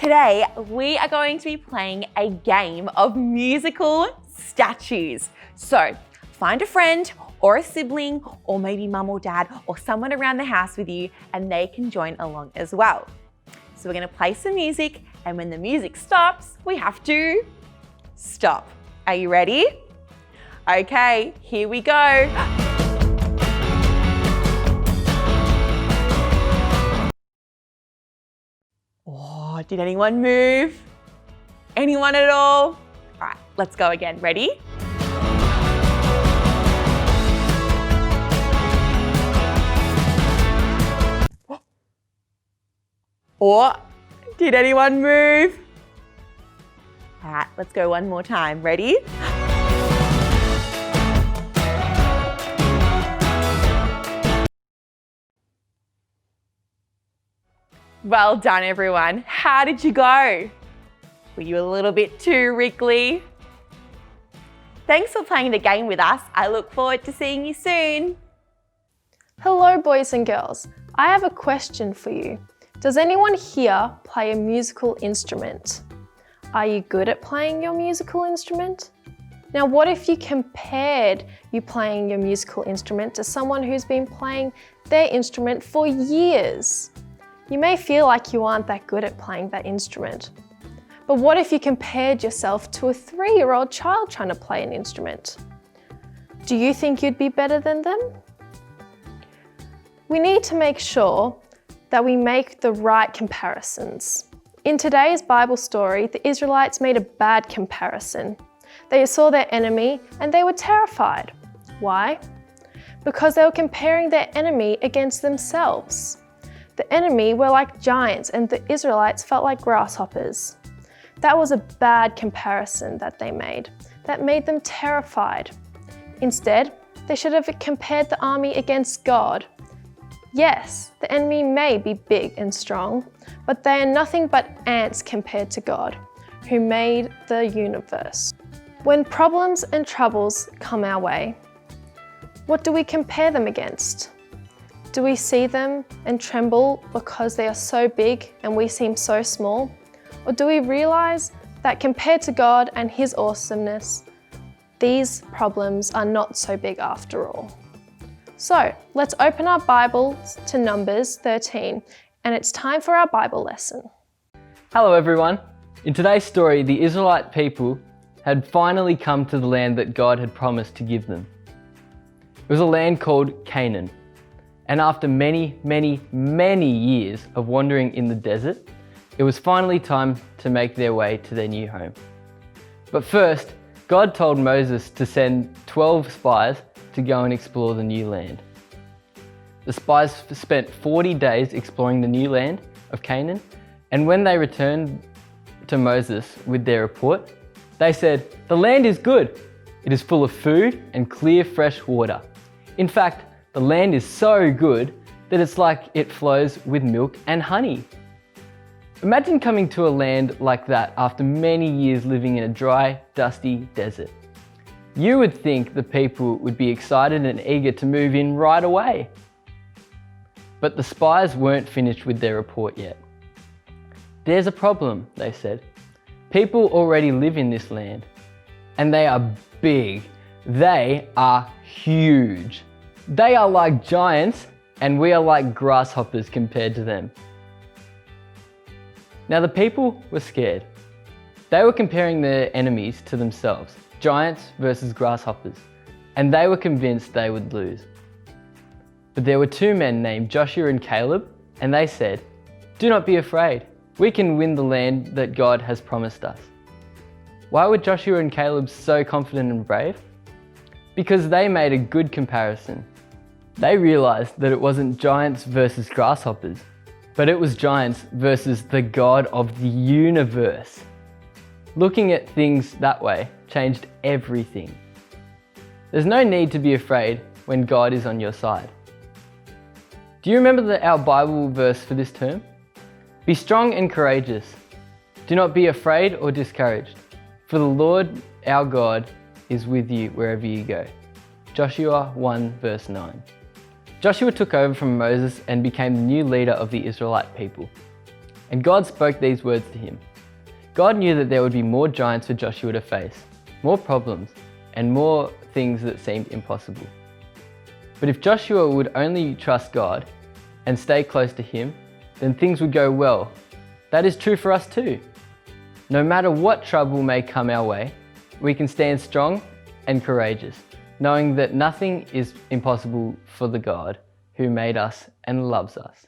today we are going to be playing a game of musical statues. So find a friend or a sibling or maybe mum or dad or someone around the house with you and they can join along as well. So we're going to play some music, and when the music stops, we have to stop. Are you ready? Okay, here we go. Oh, did anyone move? Anyone at all? All right, let's go again. Ready? Or did anyone move? All right, let's go one more time. Ready? Well done, everyone. How did you go? Were you a little bit too wriggly? Thanks for playing the game with us. I look forward to seeing you soon. Hello, boys and girls. I have a question for you. Does anyone here play a musical instrument? Are you good at playing your musical instrument? Now, what if you compared you playing your musical instrument to someone who's been playing their instrument for years? You may feel like you aren't that good at playing that instrument. But what if you compared yourself to a 3-year-old child trying to play an instrument? Do you think you'd be better than them? We need to make sure that we make the right comparisons. In today's Bible story, the Israelites made a bad comparison. They saw their enemy and they were terrified. Why? Because they were comparing their enemy against themselves. The enemy were like giants and the Israelites felt like grasshoppers. That was a bad comparison that they made. That made them terrified. Instead, they should have compared the army against God. Yes, the enemy may be big and strong, but they are nothing but ants compared to God, who made the universe. When problems and troubles come our way, what do we compare them against? Do we see them and tremble because they are so big and we seem so small? Or do we realize that compared to God and His awesomeness, these problems are not so big after all? So let's open our Bibles to Numbers 13, and it's time for our Bible lesson. Hello everyone. In today's story, the Israelite people had finally come to the land that God had promised to give them. It was a land called Canaan. And after many years of wandering in the desert, it was finally time to make their way to their new home. But first, God told Moses to send 12 spies to go and explore the new land. The spies spent 40 days exploring the new land of Canaan, and when they returned to Moses with their report, they said, "The land is good. It is full of food and clear fresh water. In fact, the land is so good that it's like it flows with milk and honey." Imagine coming to a land like that after many years living in a dry, dusty desert. You would think the people would be excited and eager to move in right away. But the spies weren't finished with their report yet. "There's a problem," they said. "People already live in this land, and they are big. They are huge. They are like giants, and we are like grasshoppers compared to them." Now the people were scared. They were comparing their enemies to themselves, giants versus grasshoppers, and they were convinced they would lose. But there were 2 men named Joshua and Caleb, and they said, "Do not be afraid. We can win the land that God has promised us." Why were Joshua and Caleb so confident and brave? Because they made a good comparison. They realized that it wasn't giants versus grasshoppers, but it was giants versus the God of the universe. Looking at things that way changed everything. There's no need to be afraid when God is on your side. Do you remember our Bible verse for this term? Be strong and courageous. Do not be afraid or discouraged, for the Lord our God is with you wherever you go. Joshua 1 verse 9. Joshua took over from Moses and became the new leader of the Israelite people. And God spoke these words to him. God knew that there would be more giants for Joshua to face, more problems, and more things that seemed impossible. But if Joshua would only trust God and stay close to him, then things would go well. That is true for us too. No matter what trouble may come our way, we can stand strong and courageous, knowing that nothing is impossible for the God who made us and loves us.